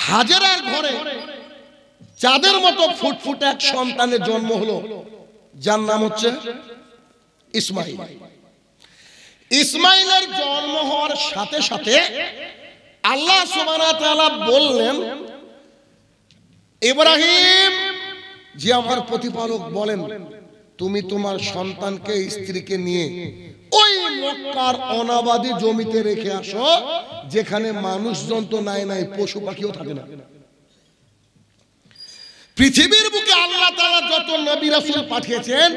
হাজেরার ঘরে চাঁদের মতো ফুটফুটে এক সন্তানের জন্ম হলো, যার নাম হচ্ছে ইসমাইল। ইসমাইলের জন্ম হওয়ার সাথে সাথে আল্লাহ সুবহানাহু ওয়া তাআলা বললেন, ইব্রাহিম, যে আমার প্রতিপালক বলেন, তুমি তোমার সন্তানকে, স্ত্রীকে নিয়ে ওই মক্কার অনাবাদী জমিতে রেখে আসো, যেখানে মানুষজন তো নাই, পশু পাখিও থাকে না। পৃথিবীর বুকে আল্লাহ তাআলা যত নবী রাসূল পাঠিয়েছেন,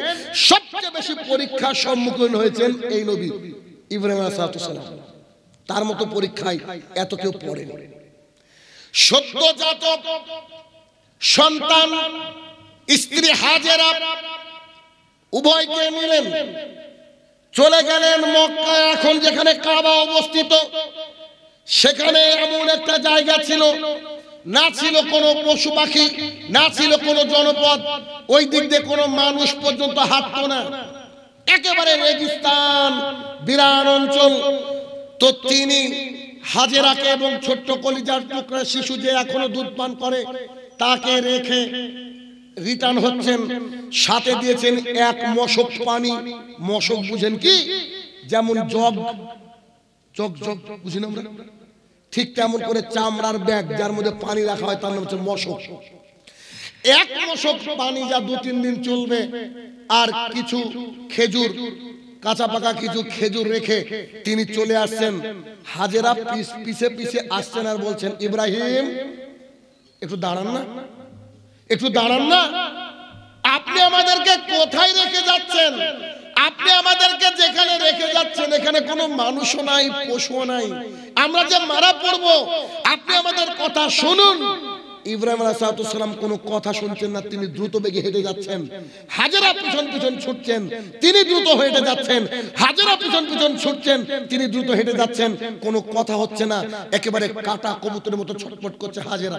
সবচেয়ে বেশি পরীক্ষার সম্মুখীন হয়েছেন এই নবী ইব্রাহিম আলাইহিস সালাম। তার মতো পরীক্ষায় এত কেউ পড়েনি। সদ্যজাত সন্তান স্ত্রী হাজেরা উভয়কে নিলেন, চলে গেলেন মক্কায়। এখন যেখানে কাবা অবস্থিত, সেখানে এমন একটা জায়গা ছিল, না ছিল কোনো পশু পাখি, না ছিল কোনো জনপদ, ওই দিক দিয়ে কোনো মানুষ পর্যন্ত হাঁটতো না, একেবারে রেগিস্তান, বিরান অঞ্চল। তো তিনি হাজেরাকে এবং ছোট্ট কলিজার টুকরা শিশু যে এখনো দুধ পান করে, তাকে রেখে রিটার্ন হচ্ছেন। সাথে দিয়েছেন এক মশক পানি। মশক বুঝেন কি? যেমন জগ বুঝি না আমরা, ঠিক তেমন করে চামড়ার ব্যাগ যার মধ্যে পানি রাখা হয়, তার নাম হচ্ছে মশক। এক মশক পানি যা 2-3 দিন চলবে, আর কিছু খেজুর, কাঁচা পাকা কিছু খেজুর রেখে তিনি চলে আসছেন। হাজেরা পিছে পিছে আসছেন আর বলছেন, ইব্রাহিম, একটু দাঁড়ান না, একটু দাঁড়ান না, আপনি আমাদেরকে কোথায় রেখে যাচ্ছেন? আপনি আমাদেরকে যেখানে রেখে যাচ্ছেন, এখানে কোনো মানুষও নাই, পশুও নাই, আমরা যে মারা পড়বো, আপনি আমাদের কথা শুনুন। ইব্রাহিম আলাইহিস সালাম কোনো কথা শুনছেন না, তিনি দ্রুত বেগে হেঁটে যাচ্ছেন। হাজেরা পিছন পিছন ছুটছেন, তিনি দ্রুত হেঁটে যাচ্ছেন। হাজেরা পিছন পিছন ছুটছেন, তিনি দ্রুত হেঁটে যাচ্ছেন। কোনো কথা হচ্ছে না, একেবারে কাটা কবুতরের মতো ছটফট করছে হাজেরা।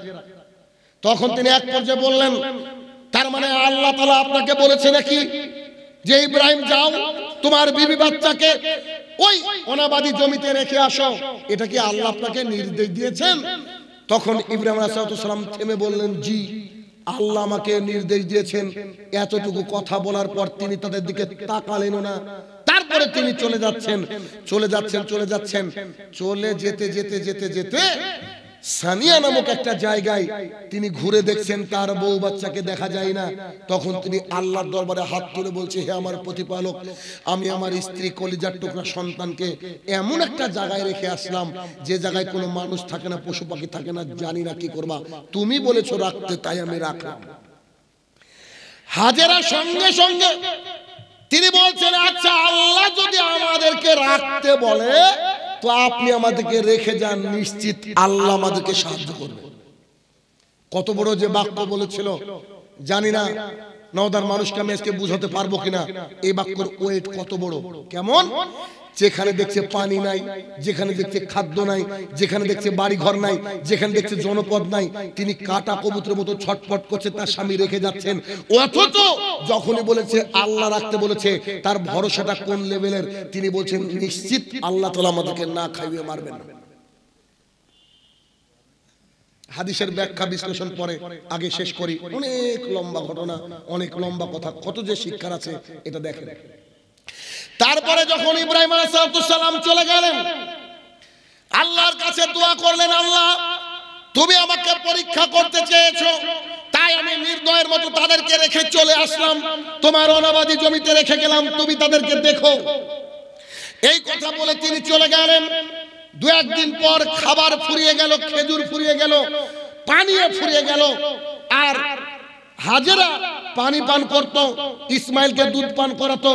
তখন তিনি এক পর্যায়ে বললেন, তার মানে আল্লাহ তাআলা আপনাকে বলেছে নাকি যে ইব্রাহিম, যাও তোমার বিবি বাচ্চাকে ওই অনাবাদী জমিতে রেখে আসো? এটা কি আল্লাহ আপনাকে নির্দেশ দিয়েছেন? তখন ইব্রাহিম আলাইহিস সালাম থেমে বললেন, জি, আল্লাহ আমাকে নির্দেশ দিয়েছেন। এতটুকু কথা বলার পর তিনি তাদের দিকে তাকালেন না। তারপরে তিনি চলে যাচ্ছেন। চলে যেতে সানিয়া নামক একটা জায়গায় তিনি ঘুরে দেখছেন তার বউ বাচ্চাকে দেখা যায় না। তখন তিনি আল্লাহর দরবারে হাত তুলে বলছে, হে আমার প্রতিপালক, আমি আমার স্ত্রী কলিজার টুকরা সন্তানকে এমন একটা জায়গায় রেখে আসলাম, যে জায়গায় কোনো মানুষ থাকে না, পশু পাখি থাকে না, জানি না কি করবা, তুমি বলেছো রাখতে, তাই আমি রাখলাম। হাজেরা সঙ্গে সঙ্গে তিনি বলছেন, আচ্ছা, আল্লাহ যদি আমাদেরকে রাখতে বলে, তো আপনি আমাদেরকে রেখে যান, নিশ্চিত আল্লাহ আমাদেরকে সাহায্য করবে। কত বড় যে বাক্য বলেছিল, জানি না নওদার মানুষকে আমি আজকে বুঝাতে পারবো কিনা। এই বাক্যের ওয়েট কত বড়, কেমন? যেখানে দেখছে পানি নাই, যেখানে দেখছে খাদ্য নাই, যেখানে দেখছে বাড়ি ঘর নাই, যেখানে দেখছে জনপদ নাই, তিনি কাটা কবুতরের মতো ছটফট করছে, তার স্বামী রেখে যাচ্ছেন। অথচ যখনই বলেছে আল্লাহ রাখতে বলেছে, তার ভরসাটা কোন লেভেলের? তিনি বলছেন, নিশ্চিত আল্লাহ তাআলা আমাদেরকে না খাইয়ে মারবেন না। হাদিসের ব্যাখ্যা বিশ্লেষণ পরে আগে শেষ করি। অনেক লম্বা ঘটনা, অনেক লম্বা কথা, কত যে শিক্ষার আছে এটা দেখেন। তারপরে যখন ইব্রাহিম আলাইহিস সালাম চলে গেলেন, আল্লাহর কাছে দোয়া করলেন, আল্লাহ, তুমি আমাকে পরীক্ষা করতে চেয়েছো, তাই আমি নির্দয়ের মতো তাদেরকে রেখে চলে আসলাম, তোমার অনাবাদী জমিতে রেখে গেলাম, তুমি তাদেরকে দেখো। এই কথা বলে তিনি চলে গেলেন। 2-1 দিন পর খাবার ফুরিয়ে গেল, খেজুর ফুরিয়ে গেল, পানিও ফুরিয়ে গেল। আর হাজেরা পানি পান করতো, ইসমাইলকে দুধ পান করাতো।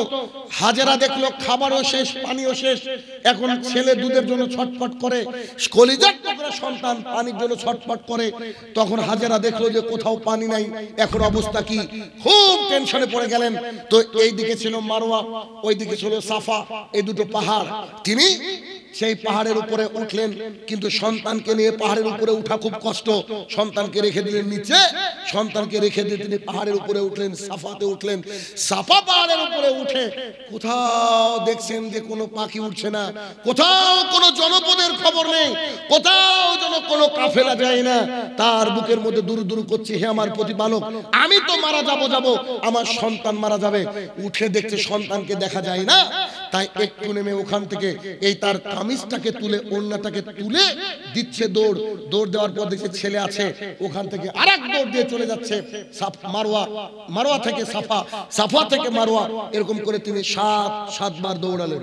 হাজেরা দেখলো খাবারও শেষ, পানিও শেষ। এখন ছেলে দুধের জন্য ছটফট করে, কলিজার টুকরা সন্তান পানির জন্য ছটফট করে। তখন হাজেরা দেখলো যে কোথাও পানি নাই, এখন অবস্থা কি? খুব টেনশনে পড়ে গেলেন। তো এই দিকে ছিল মারওয়া, ওই দিকে ছিল সাফা, এই দুটো পাহাড়। তিনি সেই পাহাড়ের উপরে উঠলেন, কিন্তু সন্তানকে নিয়ে পাহাড়ের উপরে উঠা খুব কষ্ট। সন্তানকে রেখে দিলেন নিচে, সন্তানকে রেখে দিয়ে তিনি পাহাড়ের উপরে উঠলেন, সাফাতে উঠলেন। সাফা পাহাড়ের উপরে উঠে কোথাও দেখছেন যে কোনো পাখি উঠছে না, কোথাও কোনো জনপদের খবর নেই, কোথাও যেন কোনো কাফেলা যায় না। তার বুকের মধ্যে দূর দূর করছে, হে আমার প্রতিপালক, আমি তো মারা যাব, আমার সন্তান মারা যাবে। উঠে দেখছে সন্তানকে দেখা যায় না, তাই একটু নেমে ওখান থেকে এই তার কামিজটাকে তুলে, ওড়নাটাকে তুলে দিচ্ছে দৌড়। দৌড় দেওয়ার পর দেখছে ছেলে আছে, ওখান থেকে আরেক দৌড় দিয়ে চলে যাচ্ছে মারওয়া, মারওয়া থেকে সাফা, সাফা থেকে মারওয়া, এরকম করে তিনি 7 বার দৌড়ালেন।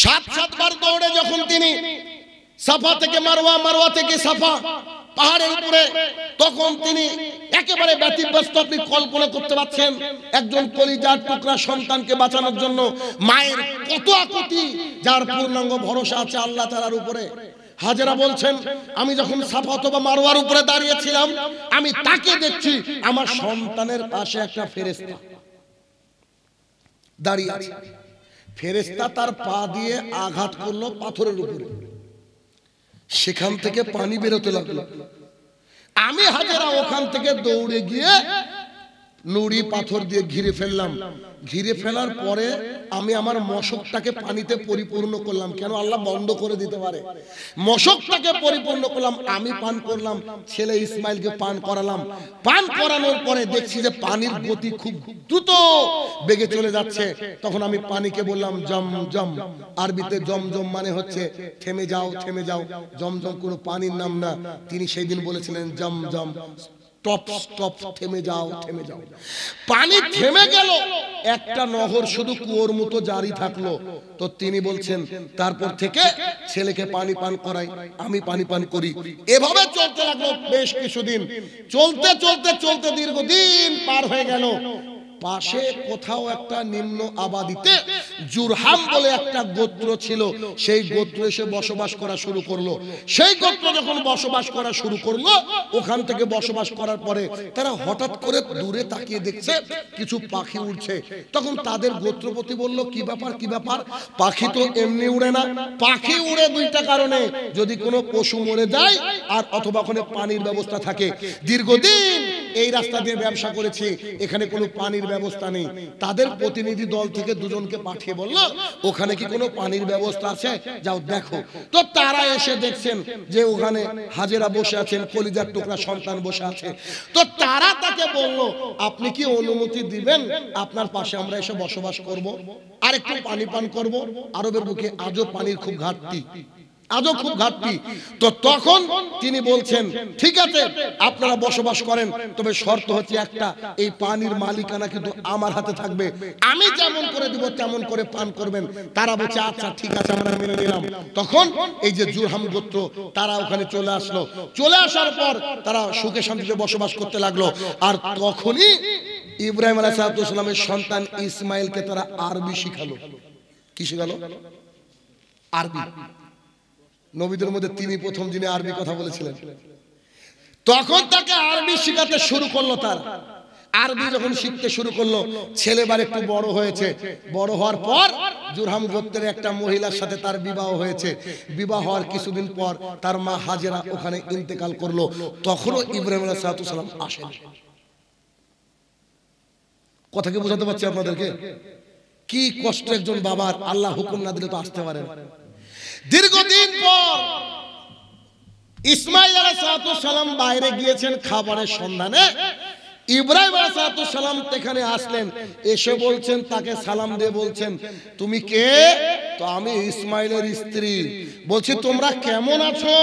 7 বার দৌড়ে যখন তিনি সাফা থেকে মারওয়া, মারওয়া থেকে সাফা পাহাড়ের উপরে, তখন তিনি একেবারে ব্যতিব্যস্ত। আপনি কল্পনা করতে পারছেন একজন কলিজার টুকরা সন্তানকে বাঁচানোর জন্য মায়ের কত আকুতি, যার পূর্ণাঙ্গ ভরসা আছে আল্লাহ তাআলার উপরে। হাজেরা বলছেন, আমি যখন সাফা অথবা মারওয়ার উপরে দাঁড়িয়েছিলাম, আমি তাকে দেখছি, আমার সন্তানের পাশে একটা ফেরেশতা দাঁড়িয়ে আছে। ফেরেশতা তার পা দিয়ে আঘাত করলো পাথরের উপরে, সেখান থেকে পানি বেরোতে লাগলো। আমি হাজেরা ওখান থেকে দৌড়ে গিয়ে নুড়ি পাথর দিয়ে ঘিরে ফেললাম। ঘিরে ফেলার পরে আমি আমার মশকটাকে পানিতে পরিপূর্ণ করলাম, কেন আল্লাহ বন্ধ করে দিতে পারে। মশকটাকে পরিপূর্ণ করলাম, আমি পান করলাম, ছেলে ইসমাইলকে পান করালাম। পান করানোর পরে দেখছি যে পানির গতি খুব দ্রুত বেগে চলে যাচ্ছে। তখন আমি পানিকে বললাম জম জম, আরবিতে জমজম মানে হচ্ছে থেমে যাও, থেমে যাও। জমজম কোনো পানির নাম না, তিনি সেই দিন বলেছিলেন জম জম, স্টপ স্টপ, থেমে যাও, থেমে যাও। পানি থেমে গেল, একটা নহর শুধু কুয়োর মতো জারি থাকলো। তো তিনি বলছেন তারপর থেকে ছেলেকে পানি পান করাই, আমি পানি পান করি। এভাবে চলতে লাগলো বেশ কিছুদিন। চলতে চলতে চলতে দীর্ঘদিন পার হয়ে গেল। পাশে কোথাও একটা নিম্ন আবাদিতে জুরহাম বলে একটা গোত্র ছিল, সেই গোত্র এসে বসবাস করা শুরু করলো। সেই গোত্র যখন বসবাস করা শুরু করলো, ওখান থেকে বসবাস করার পরে তারা হঠাৎ করে দূরে তাকিয়ে দেখছে কিছু পাখি উড়ছে। তখন তাদের গোত্রপতি বলল, কি ব্যাপার, কি ব্যাপার? পাখি তো এমনি উড়ে না, পাখি উড়ে দুইটা কারণে, যদি কোনো পশু মরে যায় আর অথবা ওখানে পানির ব্যবস্থা থাকে। দীর্ঘদিন এই রাস্তা দিয়ে ব্যবসা করেছি, এখানে কোনো পানির ব্যবস্থা নেই। তাদের প্রতিনিধি দল থেকে দুজনকে পাঠিয়ে বলল, ওখানে কি কোনো পানির ব্যবস্থা আছে, যাও দেখো। তো তারা এসে দেখছেন যে ওখানে হাজেরা বসে আছেন, কলিজার টুকরা সন্তান বসে আছে। তো তারা তাকে বলল, আপনি কি অনুমতি দিবেন আপনার পাশে আমরা এসে বসবাস করব, আর একটু পানি পান করব? আরবের বুকে আজও পানির খুব ঘাটতি, আজও খুব ঘাটতি। তো তখন তিনি বলছেন, ঠিক আছে আপনারা বসবাস করেন, তবে শর্ত হচ্ছে একটা, এই পানির মালিকানা কিন্তু আমার হাতে থাকবে, আমি যেমন করে দিব তেমন করে পান করবেন। তারা বলছে আচ্ছা ঠিক আছে, আমরা মেনে নিলাম। তখন এই যে জুরহাম গোত্র, তারা ওখানে চলে আসলো। চলে আসার পর তারা সুখে শান্তিতে বসবাস করতে লাগলো। আর তখনই ইব্রাহিম আলাইহিস সালামের সন্তান ইসমাইলকে তারা আরবি শিখালো। কি শিখালো? আরবি। নবীদের মধ্যে তিনি প্রথম যিনি আরবি কথা বলেছিলেন। তখন তাকে আরবি শেখাতে শুরু করলো। তার আরবি যখন শিখতে শুরু করলো, ছেলেবার একটু বড় হয়েছে। বড় হওয়ার পর জুরহাম গোত্রের একটা মহিলার সাথে তার বিবাহ হয়েছে। বিবাহ হওয়ার কিছুদিন পর তার মা হাজেরা ওখানে ইন্তেকাল করলো। তখনও ইব্রাহিম আলাইহিস সালাম আসেন। কথা কি বোঝাতে পারছি আপনাদেরকে? কি কষ্ট একজন বাবার, আল্লাহ হুকুম না দিলে তো আসতে পারে না। দীর্ঘদিন পর ইসমাইল আলাইহিস সালাম বাইরে গিয়েছেন খাবারের সন্ধানে। ইব্রাহিম আলাইহিস সালাম এখানে আসলেন, এসে বলছেন, তাকে সালাম দিয়ে বলছেন, তুমি কে? তো আমি ইসমাইলের স্ত্রী। বলছি তোমরা কেমন আছো?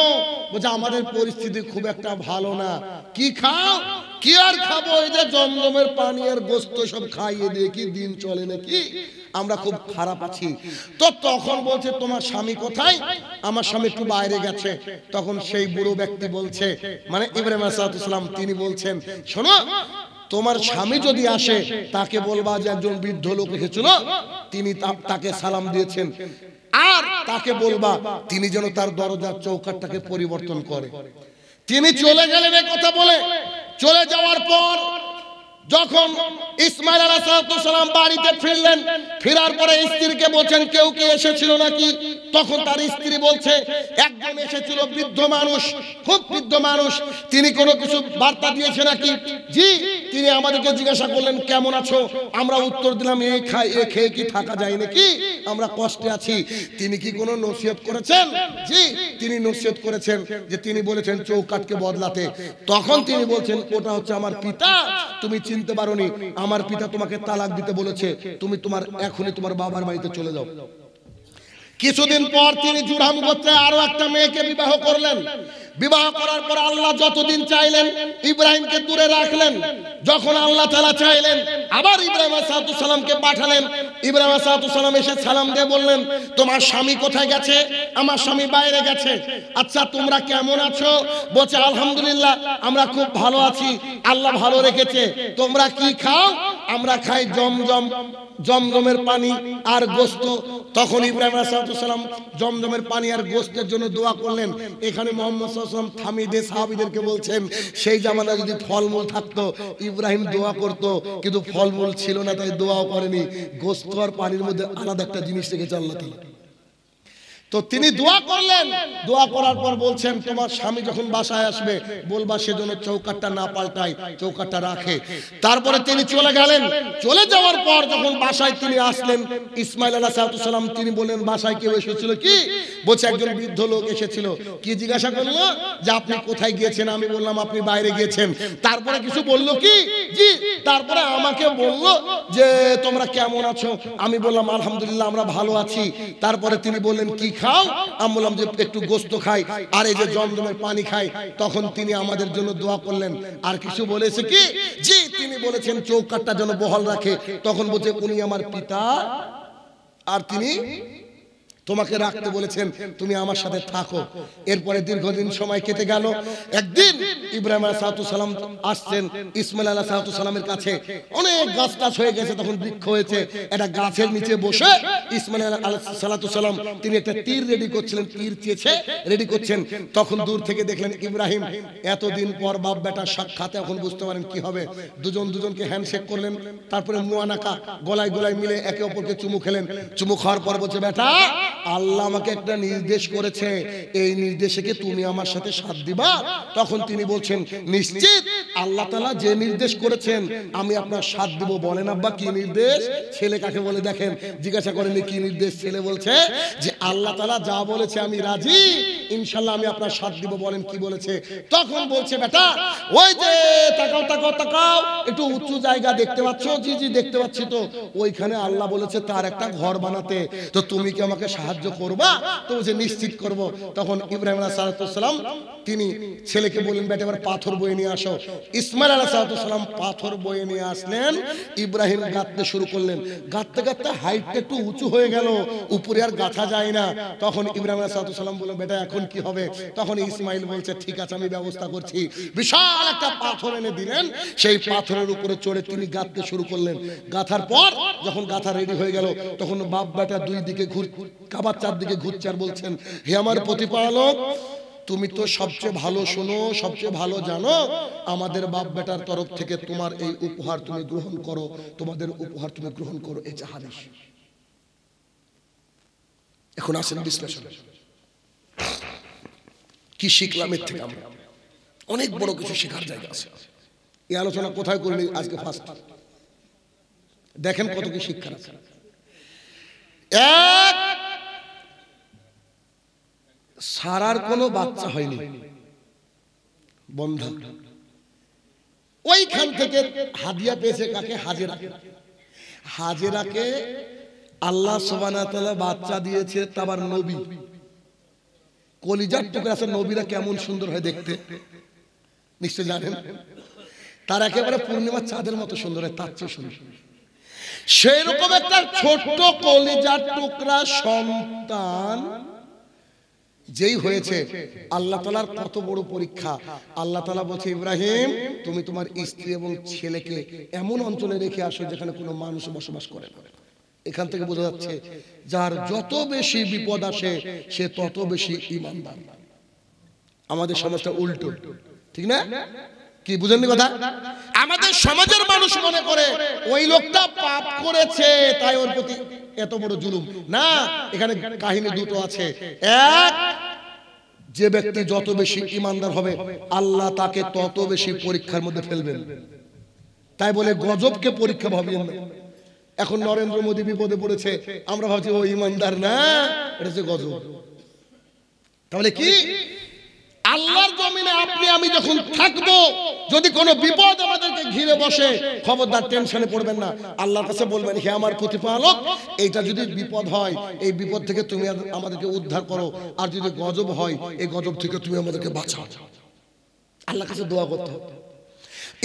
বলছে আমাদের পরিস্থিতি খুব একটা ভালো না। কি খাও? কি আর খাবো, এই যে জমজমের পানি আর গোশত সব খাইয়ে দিয়ে কি দিন চলে নাকি, আমরা খুব খারাপ আছি। তো তখন বলছে তোমার স্বামী কোথায়? আমার স্বামী একটু বাইরে গেছে। তখন সেই বুড়ো ব্যক্তি বলছে, মানে ইব্রাহিম আলাইহিস সালাম, তিনি বলছেন, শোনো, তোমার স্বামী যদি আসে তাকে বলবা যে একজন বৃদ্ধ লোক এসেছিল, তিনি তাকে সালাম দিয়েছেন, আর তাকে বলবা তিনি যেন তার দরজার চৌকাঠটাকে পরিবর্তন করে। তিনি চলে গেলেন। এই কথা বলে চলে যাওয়ার পর যখন ইসমাইল আলাইহিস সালাম বাড়িতে ফিরলেন, ফেরার পরে স্ত্রীকে বলছেন কেউ কি এসেছিল নাকি? তখন তার স্ত্রী বলছে একজন এসেছিল, বৃদ্ধ মানুষ, খুব বৃদ্ধ মানুষ, তিনি কোনো কিছু বার্তা দিয়েছে নাকি? জি, তিনি আমাদেরকে জিজ্ঞাসা করলেন কেমন আছো? আমরা উত্তর দিলাম এই খেয়ে কি থাকা যায় নাকি, আমরা কষ্টে আছি। তিনি কি কোনো নসিহত করেছেন? জি, তিনি নসিহত করেছেন, যে তিনি বলেছেন চৌকাঠকে বদলাতে। তখন তিনি বলছেন ওটা হচ্ছে আমার পিতা, তুমি চিনতে পারোনি, আমার পিতা তোমাকে তালাক দিতে বলেছে, তুমি এখনই তোমার বাবার বাড়িতে চলে যাও। কিছুদিন পর তিনি জুরহাম গোত্রে আরো একটা মেয়েকে বিবাহ করলেন। বিবাহ করার পর আল্লাহ যতদিন চাইলেন ইব্রাহিমকে দূরে রাখলেন। যখন আল্লাহ তাআলা চাইলেন আবার ইব্রাহিম আলাইহিস সালামকে পাঠালেন। ইব্রাহিম আলাইহিস সালাম এসে সালাম দিয়ে বললেন তোমার স্বামী কোথায় গেছে? আমার স্বামী বাইরে গেছে। আচ্ছা তোমরা কেমন আছো? বলছে আলহামদুলিল্লাহ আমরা খুব ভালো আছি, আল্লাহ ভালো রেখেছে। তোমরা কি খাও? আমরা খাই জমজমের পানি আর গোশত। তখন ইব্রাহিম আলাইহিস সালাম জমজমের পানি আর গোশতের জন্য দোয়া করলেন। এখানে মুহাম্মদ সাল্লাল্লাহু আলাইহি ওয়াসাল্লাম থামিদে সাহাবীদেরকে বলছেন সেই জামানায় যদি ফলমূল থাকতো ইব্রাহিম দোয়া করত, কিন্তু ফলমূল ছিল না তাই দোয়াও করেনি। গোশত আর পানির মধ্যে আলাদা একটা জিনিস রেখেছে আল্লাহ তাআলা। তো তিনি দোয়া করলেন। দোয়া করার পর বলছেন তোমার স্বামী যখন বাসায় আসবে বলবা সেজন্য চৌকাঠটা না পাল্টায়, চৌকাঠটা রাখে। তারপরে তিনি চলে গেলেন। চলে যাওয়ার পর যখন বাসায় তিনি আসলেন, ইসমাইল আলাইহিস সালাম তিনি বললেন বাসায় কেউ এসেছিল কি? বলছে একজন বৃদ্ধ লোক এসেছিল। কি জিজ্ঞাসা করলো? যে আপনি কোথায় গিয়েছেন? আমি বললাম আপনি বাইরে গিয়েছেন। তারপরে কিছু বললো কি? জি, তারপরে আমাকে বললো যে তোমরা কেমন আছো? আমি বললাম আলহামদুলিল্লাহ আমরা ভালো আছি। তারপরে তিনি বললেন কি খাও? আমি বললাম যে একটু গোশত খাই আর এই যে জমজমের পানি খাই। তখন তিনি আমাদের জন্য দোয়া করলেন। আর কিছু বলেছে কি? জি, তিনি বলেছেন চৌকাঠটা যেন বহাল রাখে। তখন বলছে উনি আমার পিতা আর তিনি তোমাকে রাখতে বলেছেন, তুমি আমার সাথে থাকো। এরপরে দীর্ঘদিন সময় কেটে গেল। একদিন ইব্রাহিম আলাইহিস সালাম আসছেন ইসমাইল আলাইহিস সালামের কাছে। অনেক গাছ টাছ হয়ে গেছে, তখন বৃক্ষ হয়েছে। একটা গাছের নিচে বসে ইসমাইল আলাইহিস সালাম তিনি একটা তীর রেডি করছিলেন, তীর চেয়েছে রেডি করছেন। তখন দূর থেকে দেখলেন ইব্রাহিম। এতদিন পর বাপ বেটার সাক্ষাতে এখন বুঝতে পারেন কি হবে। দুজনকে হ্যান্ডশেক করলেন, তারপরে মুয়ানাকা গলায় গলায় মিলে একে অপরকে চুমু খেলেন। চুমু খাওয়ার পর বলছে বেটা আল্লাহ আমাকে একটা নির্দেশ করেছে, এই নির্দেশে কি তুমি আমার সাথে সাথ দিবা? তখন তিনি বলছেন নিশ্চিত, আল্লাহ তাআলা যে নির্দেশ করেছেন আমি আপনার সাথ দিব। বলেন আব্বা কি নির্দেশ? ছেলে কাকে বলে দেখেন, জিজ্ঞাসা করেনি কি নির্দেশ। ছেলে বলছে যে আল্লাহ তাআলা যা বলেছে আমি রাজি, ইনশাআল্লাহ আমি আপনার সাথ দিব। বলেন কি বলেছে? তখন বলছে বেটা ওই যে তাকাও তাকাও তাকাও, একটু উঁচু জায়গা দেখতে পাচ্ছ? জি জি দেখতে পাচ্ছি। তো ওইখানে আল্লাহ বলেছে তার একটা ঘর বানাতে, তো তুমি কি আমাকে সাহায্য করবা? তো যে নিশ্চিত করব। তখন ইব্রাহিম আলাইহিস সালাম তিনি ছেলেকে বললেন বেটা এবার পাথর বয়ে নিয়ে আসো। ইসমাইল আলাইহিস সালাম পাথর বয়ে নিয়ে আসলেন। ইব্রাহিম গাঁথতে শুরু করলেন। গাঁথতে গাঁথতে হাইটটা একটু উঁচু হয়ে গেল, উপরে আর গাঁথা যায় না। তখন ইব্রাহিম আলাইহিস সালাম বললেন বেটা এখন কি হবে? তখন ইসমাইল বলছে ঠিক আছে আমি ব্যবস্থা করছি। বিশাল একটা পাথর এনে দিলেন, সেই পাথরের উপরে চড়ে তিনি গাঁথতে শুরু করলেন। গাঁথার পর যখন গাঁথা রেডি হয়ে গেল তখন বাপ বেটা দুই দিকে কাবার চারদিকে ঘুরছে আর বলছেন হে আমার প্রতিপালক তুমি তো সবচেয়ে ভালো শোনো, সবচেয়ে ভালো জানো। আমাদের বাপ বেটার তরফ থেকে তোমার এই উপহার তুমি গ্রহণ করো, তোমাদের উপহার তুমি গ্রহণ করো। এই যে হাদিস। এখন আসেন বিশ্লেষণ, কি শিখলাম এর থেকে? আমরা অনেক বড় কিছু শেখার জায়গা আছে। এই আলোচনা কোথায় করিনি, আজকে ফার্স্ট। দেখেন কত কি শিক্ষা আছে। এক, সারার কোনো বাচ্চা হয়নি, বন্ধু ওইখান থেকে হাদিয়া পেয়েছে কাকে? হাজেরাকে। হাজেরাকে আল্লাহ সুবহানাহু ওয়া তাআলা বাচ্চা দিয়েছে, তাবার নবী। কলিজার টুকরা আছে, নবীরা কেমন সুন্দর হয় দেখতে নিশ্চয় জানেন। তার একেবারে পূর্ণিমার চাঁদের মতো সুন্দর হয়, তার চেয়ে সুন্দর। সেই রকম একটা ছোট্ট কলিজার টুকরা সন্তান যেই হয়েছে, আল্লাহ তাআলার কত বড় পরীক্ষা। আল্লাহ তাআলা বলছে ইব্রাহিম তুমি তোমার স্ত্রী এবং ছেলেকে এমন অঞ্চলে রেখে আসো যেখানে কোনো মানুষ বসবাস করে না। এখান থেকে বোঝা যাচ্ছে যার যত বেশি বিপদ আসে সে তত বেশি ঈমানদার। আমাদের সমাজটা উল্টো, ঠিক না? কি বুঝেননি কথা? আমাদের সমাজের মানুষ মনে করে ওই লোকটা পাপ করেছে তাই ওর প্রতি এত বড় জুলুম। না, এখানে কাহিনী দুটো আছে। এক, যে ব্যক্তি যত বেশি ইমানদার হবে আল্লাহ তাকে তত বেশি পরীক্ষার মধ্যে ফেলবেন। তাই বলে গজবকে পরীক্ষা ভাবেন না। এখন নরেন্দ্র মোদী বিপদে পড়েছে, আমরা ভাবছি ও ইমানদার না, এটা হচ্ছে গজব। তাহলে কি আল্লাহর জমিনে আপনি আমি যখন থাকবো, যদি কোনো বিপদ আমাদেরকে ঘিরে বসে, খবরদার টেনশনে পড়বেন না। আল্লাহর কাছে বলবেন, হে আমার প্রতিপালক, এইটা যদি বিপদ হয় এই বিপদ থেকে তুমি আমাদেরকে উদ্ধার করো, আর যদি গজব হয় এই গজব থেকে তুমি আমাদেরকে বাঁচাও। আল্লাহর কাছে দোয়া করতে হবে।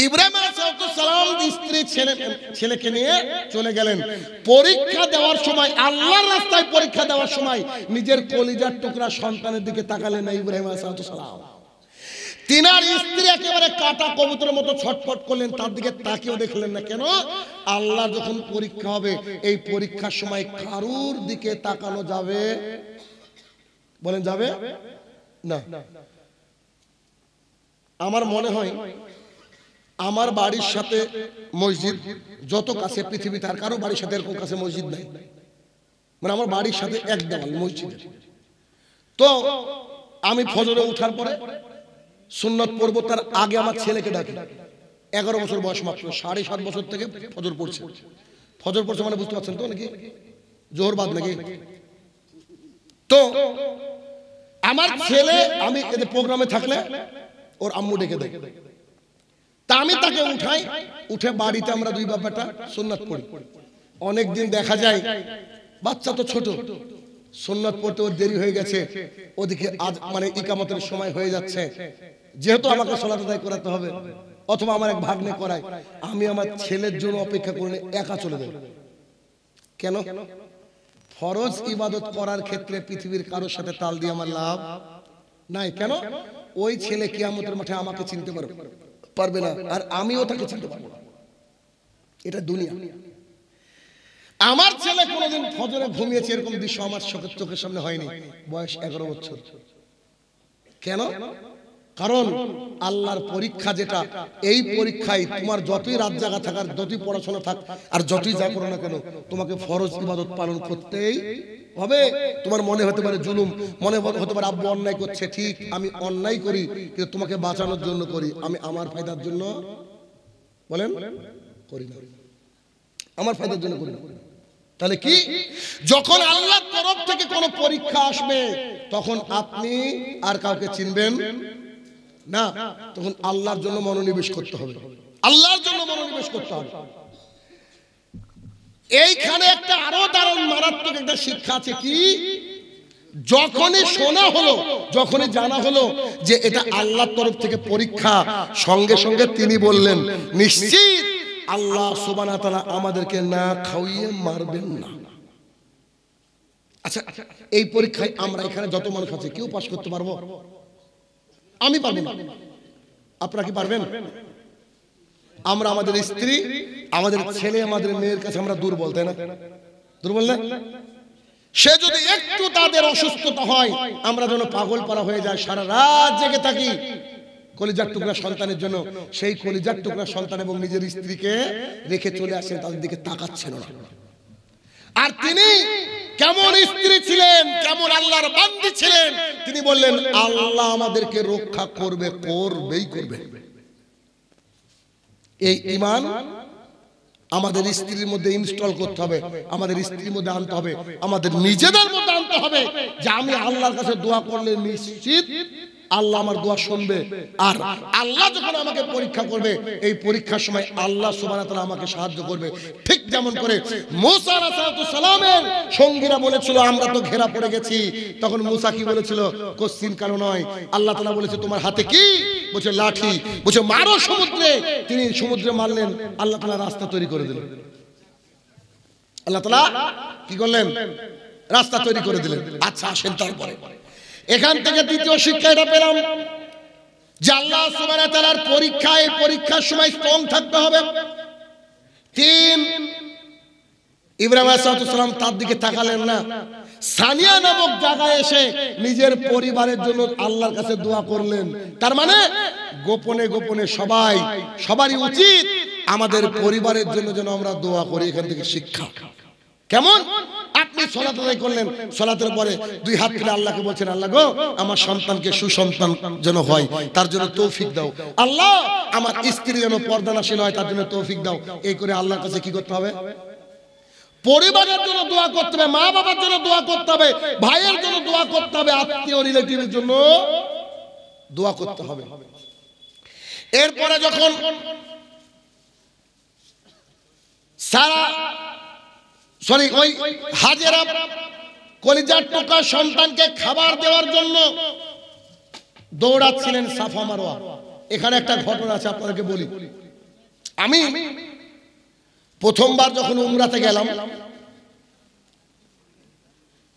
ইব্রাহিম আলাইহিস সালাম স্ত্রী ছেলেকে নিয়ে চলে গেলেন পরীক্ষা দেওয়ার সময়, আল্লাহর রাস্তায় পরীক্ষা দেওয়ার সময় নিজের কলিজার টুকরা সন্তানের দিকে তাকালেন না ইব্রাহিম আলাইহিস সালাম। তিনার স্ত্রী একেবারে কাটা কবুতরের মতো ছটফট করলেন, তার দিকে তাকিয়েও দেখলেন না। কেন? আল্লাহ যখন পরীক্ষা হবে, এই পরীক্ষার সময় কারুর দিকে তাকানো যাবে? বলেন যাবে না। আমার মনে হয় আমার বাড়ির সাথে মসজিদ যত কাছে পৃথিবীতে, আর কারো বাড়ির সাথে এরকম কাছে মসজিদ নাই। মানে আমার বাড়ির সাথে এক দেওয়াল মসজিদ। তো আমি ফজরে ওঠার পরে সুন্নত পড়ব, তার আগে আমার ছেলেকে ডাকি। 11 বছর বয়স মাত্র, 7.5 বছর থেকে ফজর পড়ছে। ফজর পড়ছে মানে বুঝতে পারছেন তো নাকি জোহর বাদ নাকি? তো আমার ছেলে, আমি এদের প্রোগ্রামে থাকলে ওর আম্মু ডেকে দেয়, তা আমি তাকে উঠাই, উঠে বাড়িতে আমরা দুই বাপ বেটা সুন্নাত পড়ি। অনেকদিন দেখা যায় বাচ্চা তো ছোট, সুন্নাত পড়তে ওর দেরি হয়ে গেছে, ওদিকে আজ মানে ইকামতের সময় হয়ে যাচ্ছে। যেহেতু আমাকে সালাত আদায় করাতে হবে, অথবা আমার এক ভাগ্নে করায়, আমি আমার ছেলের জন্য অপেক্ষা করে একা চলে যাই। কেন? ফরজ ইবাদত করার ক্ষেত্রে পৃথিবীর কারোর সাথে তাল দিয়ে আমার লাভ নাই। কেন? ওই ছেলে কিয়ামতের মাঠে আমাকে চিনতে পারবে না, আর আমিও তাকে চিনতে পারবো না। এটা দুনিয়া। আমার ছেলে কোনোদিন ফজরে ঘুমিয়েছে এরকম দৃশ্য আমার চোখের সামনে হয়নি, বয়স 11 বছর। কেন? কারণ আল্লাহর পরীক্ষা যেটা, এই পরীক্ষায় তোমার যতই রাত জাগা থাকার, যতই পড়াশোনা থাক, আর যতই যা করো না কেন, তোমাকে ফরজ ইবাদত পালন করতেই হবে। তোমার মনে হতে পারে জুলুম, মনে হতে পারে আব্বু অন্যায় করছে, ঠিক, আমি অন্যায় করি কিন্তু তোমাকে বাঁচানোর জন্য করি, আমি আমার ফায়দার জন্য বলেন করি না, আমার ফায়দার জন্য করি না। তাহলে কি, যখন আল্লাহর তরফ থেকে কোনো পরীক্ষা আসবে তখন আপনি আর কাউকে চিনবেন না, তখন আল্লাহর জন্য মনোনিবেশ করতে হবে, আল্লাহর জন্য মনোনিবেশ করতে হবে। এইখানে একটা আরো দারুণ মারাত্মক একটা শিক্ষা আছে। কি? যখনই শোনা হলো, যখনই জানা হলো যে এটা আল্লাহর তরফ থেকে পরীক্ষা, সঙ্গে সঙ্গে তিনি বললেন, নিশ্চিত আল্লাহ সুবহানাহু ওয়া তাআলা আমাদেরকে না খাওয়িয়ে মারবেন না। আচ্ছা, এই পরীক্ষায় আমরা এখানে যত মানুষ আছে কেউ পাস করতে পারবো? আমি পারবো না। আপনারা কি পারবেন? আমরা আমাদের স্ত্রী, আমাদের ছেলে, আমাদের মেয়ের কাছে আমরা দুর্বল, তাই না? দুর্বল না? সে যদি একটু তাদের অসুস্থতা হয়, আমরা যেন পাগল পারা হয়ে যায়, সারা রাত জেগে থাকি কলিজার টুকরা সন্তানের জন্য। সেই কলিজার টুকরা সন্তান এবং নিজের স্ত্রীকে রেখে চলে আসেন, তাদের দিকে তাকাচ্ছেন না। আর তিনি কেমন স্ত্রী ছিলেন, কেমন আল্লাহর বান্দি ছিলেন, তিনি বললেন আল্লাহ আমাদেরকে রক্ষা করবে, করবেই করবে। এই ঈমান আমাদের স্ত্রীর মধ্যে ইনস্টল করতে হবে, আমাদের স্ত্রীর মধ্যে আনতে হবে, আমাদের নিজেদের মধ্যে আনতে হবে যে আমি আল্লাহর কাছে দোয়া করলে নিশ্চিত আল্লাহ আমার দোয়া শুনবে। আর আল্লাহ যখন আমাকে পরীক্ষা করবে, এই পরীক্ষার সময় আল্লাহ সুবহানাহু ওয়া তাআলা আমাকে সাহায্য করবে। ঠিক যেমন করে মুসা আলাইহিস সালামের সঙ্গীরা বলেছিল আমরা তো ঘেরা পড়ে গেছি, তখন মুসা কি বলেছিল? কোশ্চিন কারো নয়, আল্লাহ তাআলা বলেছে তোমার হাতে কি? বলছে লাঠি। বলছে মারো সমুদ্রে। তিনি সমুদ্রে মারলেন, আল্লাহ তাআলা রাস্তা তৈরি করে দিলেন। আল্লাহ তাআলা কি করলেন? রাস্তা তৈরি করে দিলেন। আচ্ছা, আসেন তারপরে এখান থেকে দ্বিতীয় শিক্ষা এটা পেলাম যে আল্লাহ সুবহানাহু ওয়া তাআলার পরীক্ষার সময় স্ট্রং থাকতে হবে। 3, ইব্রাহিম আলাইহিস সালাম তার দিকে তাকালেন না, সানিয়া নামক জায়গায় এসে নিজের পরিবারের জন্য আল্লাহর কাছে দোয়া করলেন। তার মানে গোপনে গোপনে সবারই উচিত আমাদের পরিবারের জন্য যেন আমরা দোয়া করি। এখান থেকে শিক্ষা কেমন? আপনি সালাত আদায় করলেন, সালাতের পরে দুই হাত তুলে আল্লাহকে বলছেন, আল্লাহ গো আমার সন্তানকে সুসন্তান যেন হয় তার জন্য তৌফিক দাও, আল্লাহ আমার স্ত্রী যেন পর্দানাশীল হয় তার জন্য তৌফিক দাও। এই করে আল্লাহর কাছে কি করতে হবে? পরিবারের জন্য দোয়া করতে হবে, মা বাবার জন্য দোয়া করতে হবে, ভাইয়ের জন্য দোয়া করতে হবে, আত্মীয় রিলেটিভের জন্য দোয়া করতে হবে। এরপরে যখন ওই হাজেরা কলিজার টুকা সন্তানকে খাবার দেওয়ার জন্য দৌড়াচ্ছিলেন সাফা মারওয়া। এখানে একটা ঘটনা আছে আপনাদেরকে বলি। আমি প্রথমবার যখন উমরাতে গেলাম,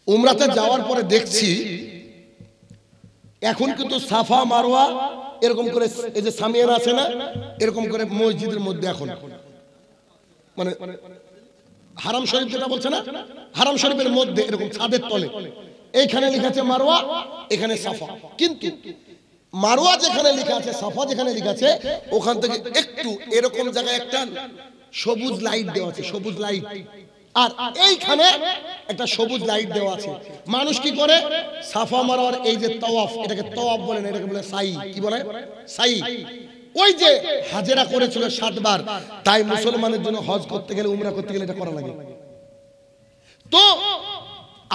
উমরাতে যাওয়ার পরে দেখছি এখন কিন্তু সাফা মারওয়া এরকম করে এই যে সামিয়ানা আছে না, এরকম করে মসজিদের মধ্যে এখন মানে হারাম শরীফ যেটা বলছে না, হারাম শরীফের মধ্যে এরকম ছাদের তলে এইখানে লেখা আছে মারওয়া, এখানে সাফা। কিন্তু মারওয়া যেখানে লেখা আছে, সাফা যেখানে লেখা আছে, ওখান থেকে একটু এরকম জায়গায় একটা সবুজ লাইট দেওয়া আছে, সবুজ লাইট। আর এইখানে একটা সবুজ লাইট দেওয়া আছে। মানুষ কি করে? সাফা মারওয়ার এই যে তাওয়াফ, এটাকে তাওয়াফ বলে না, এটাকে বলে সাই। কি বলে? সাই। ওই যে হাজেরা করেছিল 7 বার, তাই মুসলমানের জন্য হজ করতে গেলে, উমরা করতে গেলে এটা করা লাগে। তো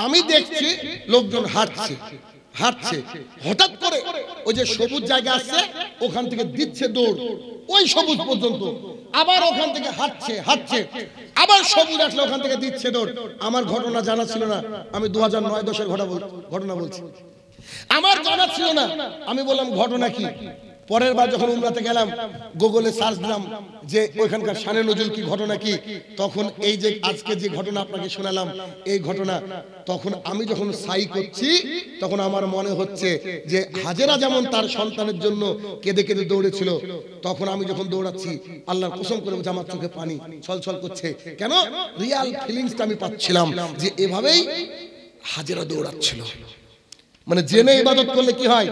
আমি দেখছি লোকজন হাঁটছে, হঠাৎ করে ওই যে সবুজ জায়গা আছে ওখান থেকে দিচ্ছে দৌড় ওই সবুজ পর্যন্ত, আবার ওখান থেকে হাঁটছে, আবার সবুজ আসলে ওখান থেকে দিচ্ছে দৌড়। আমার ঘটনা জানা ছিল না, আমি 2009-10 ঘটনা বলছি। আমার জানা ছিল না, আমি বললাম ঘটনা কি। পরের বার যখন উমরাতে গেলাম, গুগলে সার্চ দিলাম যে ওইখানকার শানে নজরুল কি, ঘটনা কি। তখন এই যে আজকে যে ঘটনা আপনাকে শোনালাম এই ঘটনা, তখন আমি যখন সাই করছি তখন আমার মনে হচ্ছে যে হাজেরা যেমন তার সন্তানের জন্য কেঁদে কেঁদে দৌড়েছিল, তখন আমি যখন দৌড়াচ্ছি আল্লাহর কসম করে বলছি আমার চোখে পানি ছলছল করছে। কেন? রিয়াল ফিলিংসটা আমি পাচ্ছিলাম যে এভাবেই হাজেরা দৌড়াচ্ছিল। মানে জেনে ইবাদত করলে কি হয়,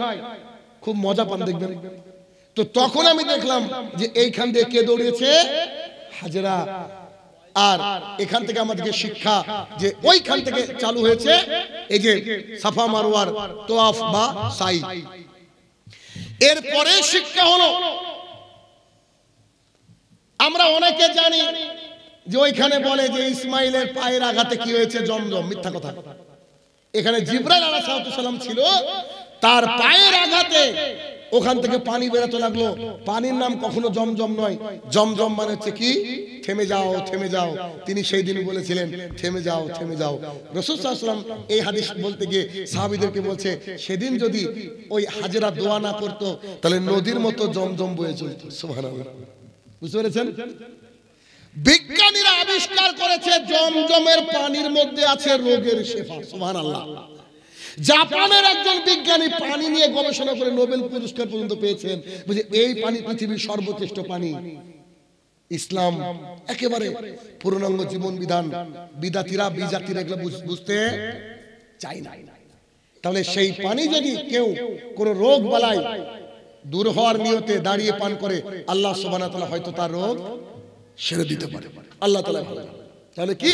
খুব মজা পান, দেখবেন। তো তখন আমি দেখলাম যে এইখান দিয়ে কে দৌড়িয়েছে? হাজেরা। আর এখান থেকে আমাদেরকে শিক্ষা যে ওইখান থেকে চালু হয়েছে এই যে সাফা মারওয়ার তাওয়াফ বা সাই। এরপরে শিক্ষা হলো, আমরা অনেকে জানি যে ওইখানে বলে যে ইসমাইলের পায়ের আঘাতে কি হয়েছে? জমজম। মিথ্যা কথা। এখানে জিবরাইল আলাইহিস সালাম ছিল, তার পায়ের আঘাতে ওখান থেকে পানি বেরোতে লাগলো। পানির নাম কখনো জমজম নয়, জমজম মানে হচ্ছে কি? থেমে যাও, থেমে যাও। তিনি সেই দিন বলেছিলেন থেমে যাও, থেমে যাও। রাসূল সাল্লাল্লাহু আলাইহি ওয়াসাল্লাম এই হাদিস বলতে গিয়ে সাহাবীদেরকে বলছে, সেদিন যদি ওই হাজেরা দোয়া না করতো তাহলে নদীর মতো জমজম বয়ে চলতো। সুবহানাল্লাহ। বুঝতে পেরেছেন? বিজ্ঞানীরা আবিষ্কার করেছে জমজমের পানির মধ্যে আছে রোগের শেফা। সুবহানাল্লাহ। জাপানের একজন বিজ্ঞানী পানি নিয়ে গবেষণা করে নোবেল পুরস্কার পর্যন্ত পেয়েছেন। বুঝে এই পানি পৃথিবীর সর্বশ্রেষ্ঠ পানি। ইসলাম একেবারে পূর্ণাঙ্গ জীবন বিধান। বিজাতিরা এগুলো বুঝতে চায় না। তাহলে সেই পানি যদি কেউ কোনো রোগ বালাই দূর হওয়ার নিয়তে দাঁড়িয়ে পান করে, আল্লাহ সুবহানাহু ওয়া তাআলা হয়তো তার রোগ সেরে দিতে পারে। আল্লাহ তাআলা ভালো। তাহলে কি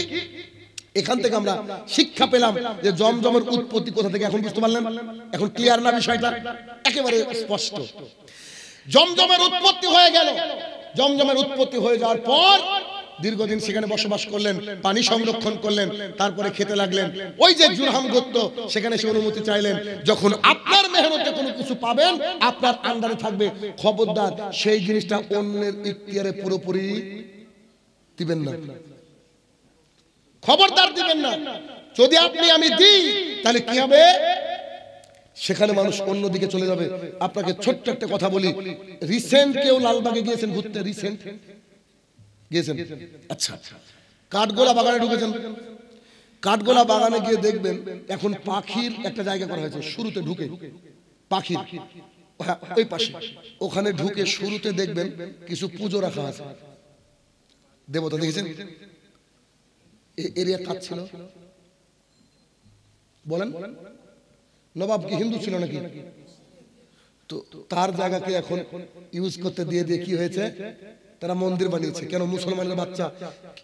এখান থেকে আমরা শিক্ষা পেলাম যে জমজমের উৎপত্তি কোথা থেকে। এখন বুঝতে পারলেন? এখন ক্লিয়ার না বিষয়টা? একেবারে স্পষ্ট। জমজমের উৎপত্তি হয়ে গেল। জমজমের উৎপত্তি হয়ে যাওয়ার পর দীর্ঘদিন সেখানে বসবাস করলেন, পানি সংরক্ষণ করলেন, তারপরে খেতে লাগলেন। ওই যে জুরহাম গোত্র, সেখানে সে অনুমতি চাইলেন, যখন আপনার মেহনতে কোনো কিছু পাবেন আপনার আন্ডারে থাকবে, খবরদার সেই জিনিসটা অন্যের ইখতিয়ারে পুরোপুরি দিবেন না। খবরদার দিবেন না। যদি আপনি আমি দিই তাহলে কি হবে? সেখানে মানুষ অন্যদিকে চলে যাবে। আপনাকে ছোট্ট একটা কথা বলি, রিসেন্ট কেউ লালবাগে গিয়েছেন ঘুরতে? রিসেন্ট গিয়েছেন? আচ্ছা, কাঠগোলা বাগানে ঢুকেছেন? কাঠগোলা বাগানে গিয়ে দেখবেন এখন পাখির একটা জায়গা করা হয়েছে। শুরুতে ঢুকে পাখির ওই পাশে, ওখানে ঢুকে শুরুতে দেখবেন কিছু পুজো রাখা আছে, দেবতা। দেখেছেন? এরিয়া কাজ ছিল বলেন? নবাব কি হিন্দু ছিল নাকি? তো তার জায়গাকে এখন ইউজ করতে দিয়ে দিয়ে কি হয়েছে, তারা মন্দির বানিয়েছে। কেন? মুসলমানের বাচ্চা,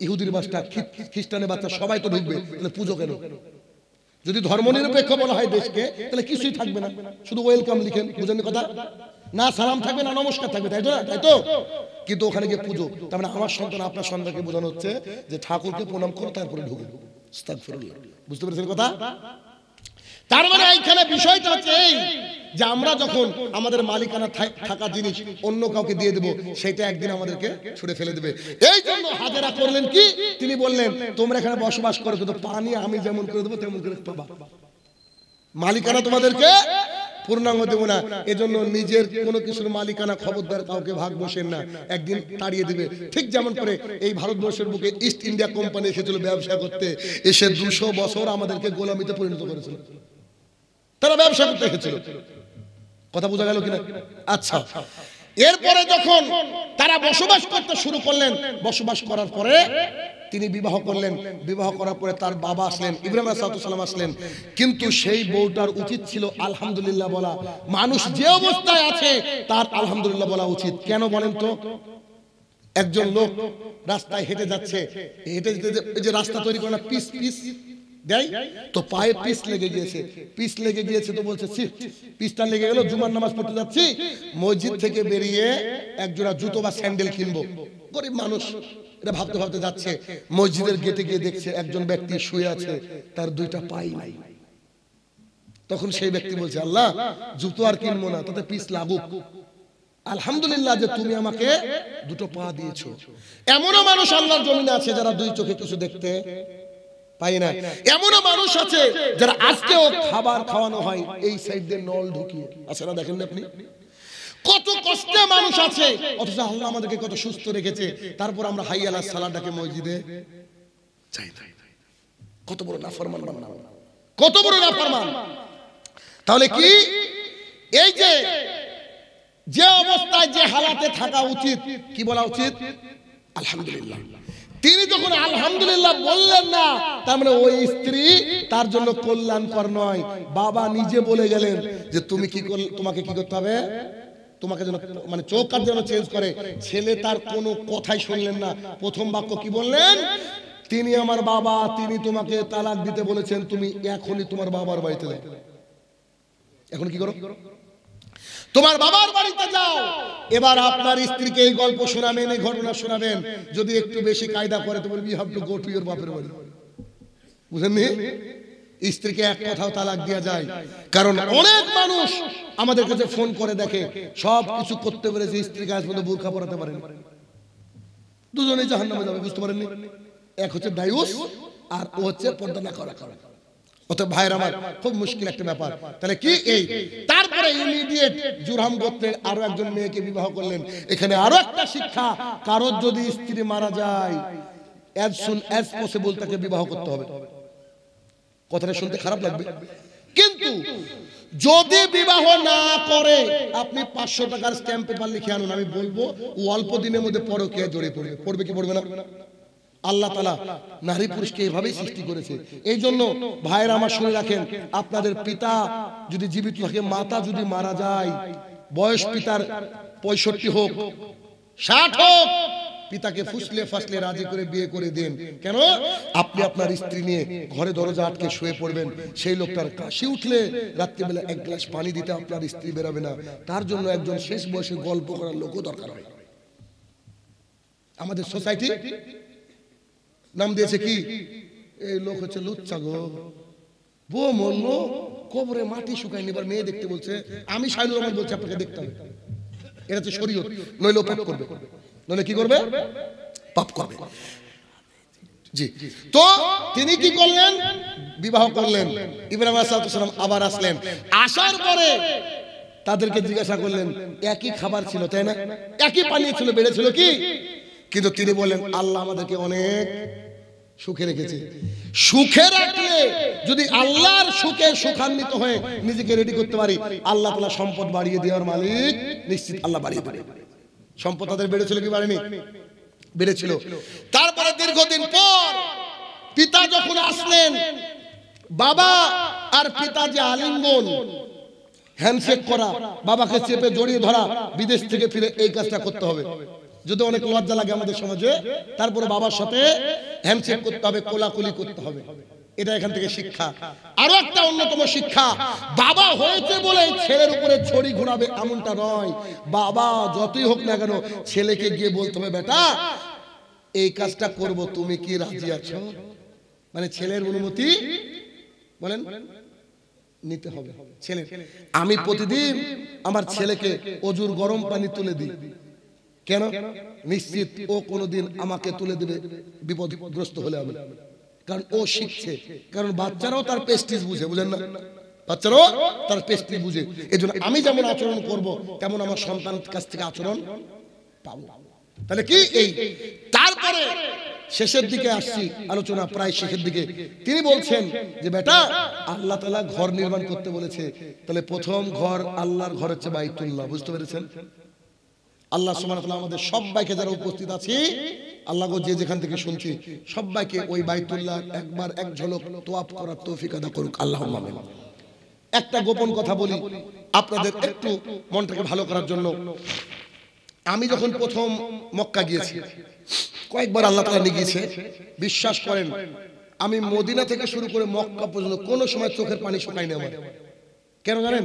ইহুদির বাচ্চা, খ্রিস্টানের বাচ্চা সবাই তো ঢুকবে, তাহলে পুজো কেন? যদি ধর্মনিরপেক্ষ বলা হয় দেশকে, তাহলে কিছুই থাকবে না, শুধু ওয়েলকাম লিখেন। বুঝেন কথা? না সালাম থাকবে না নমস্কার থাকবে, তাই তো না? তাই তো, কিন্তু ওখানে গিয়ে পুজো। তার মানে আমার সন্তান আপনার সন্তানকে বোঝানো হচ্ছে যে ঠাকুরকে প্রণাম করো, তারপরে ঢুকো। আস্তাগফিরুল্লাহ। বুঝতে পেরেছেন কথা? তার মানে এইখানে বিষয়টা হচ্ছে এই যে আমরা যখন আমাদের মালিকানা থাকা জিনিস অন্য কাউকে দিয়ে দেব, সেটা একদিন আমাদেরকে ছুড়ে ফেলে দেবে। এই জন্য হাজেরা করলেন কি, তিনি বললেন তোমরা এখানে বসবাস করো, কিন্তু পানি আমি যেমন করে দেবো তেমন করে পাবা, মালিকানা তোমাদেরকে পূর্ণাঙ্গ দেবো না। এজন্য নিজের কোনো কিছুর মালিকানা খবরদার কাউকে ভাগ বসেন না, একদিন তাড়িয়ে দিবে। ঠিক যেমন করে এই ভারতবর্ষের বুকে ইস্ট ইন্ডিয়া কোম্পানি এসেছিল ব্যবসা করতে, এসে 200 বছর আমাদেরকে গোলামিতে পরিণত করেছিল। তারা ব্যবসা করতে এসেছিল, কথা বোঝা গেল কিনা? আচ্ছা, এরপরে যখন তারা বসবাস করতে শুরু করলেন, বসবাস করার পরে তিনি বিবাহ করলেন। বিবাহ করার পরে তার বাবা আসলেন, ইব্রাহিম আলাইহিস সালাম আসলেন। কিন্তু সেই বউটার উচিত ছিল আলহামদুলিল্লাহ বলা। মানুষ যে অবস্থায় আছে তার আলহামদুলিল্লাহ বলা উচিত। কেন বলেন তো? একজন লোক রাস্তায় হেঁটে যাচ্ছে, হেঁটে যেতে যে রাস্তা তৈরি করে না, পিস পিস দেয়, তো পায়ে পিস লেগে গিয়েছে। পিস লেগে গিয়েছে তো বলছে পিসটা লেগে গেল, জুমার নামাজ পড়তে যাচ্ছি, মসজিদ থেকে বেরিয়ে এক জোড়া জুতো বা স্যান্ডেল কিনবো। গরিব মানুষ এটা ভাবতে ভাবতে যাচ্ছে, মসজিদের গেটে গিয়ে দেখছে একজন ব্যক্তি শুয়ে আছে, তার 2টা পাই নাই। তখন সেই ব্যক্তি বলছে, আল্লাহ জুতো আর কিনবো না, তাতে পিস লাগুক, আলহামদুলিল্লাহ যে তুমি আমাকে 2টো পা দিয়েছো। এমনও মানুষ আল্লাহর জমিনে আছে যারা 2 চোখে কিছু দেখতে পাই না। এমনও মানুষ আছে যারা আজকেও খাবার খাওয়ানো হয় এই সাইড দিয়ে নল ঢুকিয়ে, আছে না? দেখেন আপনি কত কষ্টে মানুষ আছে, অথচ আল্লাহ আমাদেরকে কত সুস্থ রেখেছে, তারপর আমরা হাই আলা সালাহ ডাকে মসজিদে যাই না। কত বড় নাফরমান বান্দা, কত বড় নাফরমান। তাহলে কি এই যে অবস্থায় যে হালাতে থাকা উচিত, কি বলা উচিত? আলহামদুলিল্লাহ। তিনি যখন আলহামদুলিল্লাহ বললেন না, তার মানে ওই স্ত্রী তার জন্য কল্যাণকর নয়। বাবা নিজে বলে গেলেন যে তুমি কি তোমাকে কি করতে হবে, তোমাকে যেন মানে চৌকাঠ যেন চেঞ্জ করে। ছেলে তার কোনো কথাই শুনলেন না। প্রথম বাক্য কি বললেন? তিনি আমার বাবা, তিনি তোমাকে তালাক দিতে বলেছেন, তুমি এখনই তোমার বাবার বাড়িতে যাও। এখন কি করো? তোমার বাবার বাড়িতে যাও। এবার আপনার স্ত্রীকে এই গল্প শোনাবেন, এই ঘটনা শোনাবেন। যদি একটু বেশি কায়দা করে তো বলবি, you have to go to your বাপের বাড়ি। বুঝেননি? স্ত্রীকে এক কথাও তালাক দেওয়া যায়। কারণ অনেক মানুষ আমাদের কাছে ফোন করে দেখে, সব কিছু করতে পেরেছে, স্ত্রীকে আজ পর্যন্ত বোরকা পরাতে পারেন, দুজনেই জাহান্নামে যাবে। বুঝতে পারেননি? এক হচ্ছে ডাইভোর্স, আর ও হচ্ছে পর্দা না করা। অতএব ভাইয়ের আমার, খুব মুশকিল একটা ব্যাপার। তাহলে কি এই তারপরে ইমিডিয়েট জুরহাম গোত্রের আরো একজন মেয়েকে বিবাহ করলেন। এখানে আরো একটা শিক্ষা, কারোর যদি স্ত্রী মারা যায়, as soon as possible তাকে বিবাহ করতে হবে। কথাটা শুনতে খারাপ লাগবে, কিন্তু যদি বিবাহ না করে আপনি 500 টাকার স্ট্যাম্প পেপার লিখে আনুন, আমি বলবো ও অল্প দিনের মধ্যে পরকীয়া জড়িয়ে পড়বে। পড়বে কি পড়বে না? আল্লাহ তাআলা নারী পুরুষকে এইভাবেই সৃষ্টি করেছে। এই জন্য ভাইয়েরা আমার শুনে রাখেন, আপনাদের পিতা যদি জীবিত থাকে, মাতা যদি মারা যায়, বয়স পিতার 65 হোক 60 হোক, পিতাকে ফুসলে ফাসলে রাজি করে বিয়ে করে দেন। কেন? আপনি আপনার স্ত্রী নিয়ে ঘরে দরজা আটকে শুয়ে পড়বেন, সেই লোকটার কাশি উঠলে রাত্রিবেলা 1 গ্লাস পানি দিতে আপনার স্ত্রী বেরোবে না। তার জন্য একজন শেষ বয়সে গল্প করার লোকও দরকার হয়। আমাদের সোসাইটি নাম দিয়েছে কি, এই লোক হচ্ছে লুচ্চা গো, বউ মরলো, কবরে মাটি শুকায়নি, এবার মেয়ে দেখতে বলছে। আমি শাইনুর রহমান বলছি আপনাকে দেখতে হবে। এটা হচ্ছে শরীয়ত, নইলে পাপ করবে, নইলে কি করবে? পাপ করবে। জি, তো তিনি কি করলেন? বিবাহ করলেন। ইব্রাহিম আলাইহিস সালাম আবার আসলেন। আসার পরে তাদেরকে জিজ্ঞাসা করলেন, একই খাবার ছিল তাই না, একই পানীয় ছিল, বেড়েছিল কি? কিন্তু তিনি বললেন, আল্লাহ আমাদেরকে অনেক সুখে রেখেছে। সুখে রাখলে যদি আল্লাহর সুখে সুখান্বিত হয়ে নিজেকে রেডি করতে পারি, আল্লাহ তাআলা সম্পদ বাড়িয়ে দেওয়ার মালিক, নিশ্চিত আল্লাহ বাড়িয়ে দেবে। সম্পদ তাদের বেড়েছিল কি বাড়েনি? বেড়েছিল। তারপরে দীর্ঘদিন পর পিতা যখন আসলেন, বাবা আর পিতা যে আলিঙ্গন, হ্যান্ডশেক করা, বাবাকে চেপে জড়িয়ে ধরা, বিদেশ থেকে ফিরে এই কাজটা করতে হবে। যদি অনেক লজ্জা লাগে আমাদের সমাজে, তারপরে বাবার সাথে হ্যান্ডশেক করতে হবে, কোলাকুলি করতে হবে। এটা এখান থেকে শিক্ষা। আরো একটা অন্যতম শিক্ষা, বাবা হয়েছে বলে ছেলের উপরে ছড়ি ঘোরাবে এমনটা নয়। বাবা যতই হোক না কেন, ছেলেকে গিয়ে বলতে হবে, বেটা এই কাজটা করব, তুমি কি রাজি আছো? মানে ছেলের অনুমতি বলেন নিতে হবে ছেলে। আমি প্রতিদিন আমার ছেলেকে অজুর গরম পানি তুলে দিই। কেন? নিশ্চিত ও কোনোদিন আমাকে তুলে দেবে বিপদগ্রস্ত হলে আমি, কারণ ও শিখছে। কারণ বাচ্চারাও তার প্রেস্টিজ বুঝে, বুঝেন না? বাচ্চারাও তার প্রেস্টিজ বুঝে। এই জন্য আমি যেমন আচরণ করব, তেমন আমার সন্তানের কাছ থেকে আচরণ পাবো। তাহলে কি এই, তারপরে শেষের দিকে আসছি, আলোচনা প্রায় শেষের দিকে। তিনি বলছেন যে বেটা, আল্লাহ তাআলা ঘর নির্মাণ করতে বলেছে, তাহলে প্রথম ঘর আল্লাহর ঘর হচ্ছে বাইতুল্লাহ। বুঝতে পেরেছেন? আল্লাহ সুবহানাহু ওয়া তাআলা আমাদের সবাইকে যারা উপস্থিত আছি, আল্লাহ গো যে যেখান থেকে শুনছি, সবাইকে ওই বাইতুল্লাহ একবার এক ঝলক তোয়াফ করার তৌফিক আদা করুক, আল্লাহুম্মা আমিন। একটা গোপন কথা বলি আপনাদের একটু মনটাকে ভালো করার জন্য। আমি যখন প্রথম মক্কা গিয়েছি, কয়েকবার আল্লাহ তাআলা নিয়ে গিয়েছে, বিশ্বাস করেন আমি মদিনা থেকে শুরু করে মক্কা পর্যন্ত কোনো সময় চোখের পানি শুকায়নি আমার। কেন জানেন?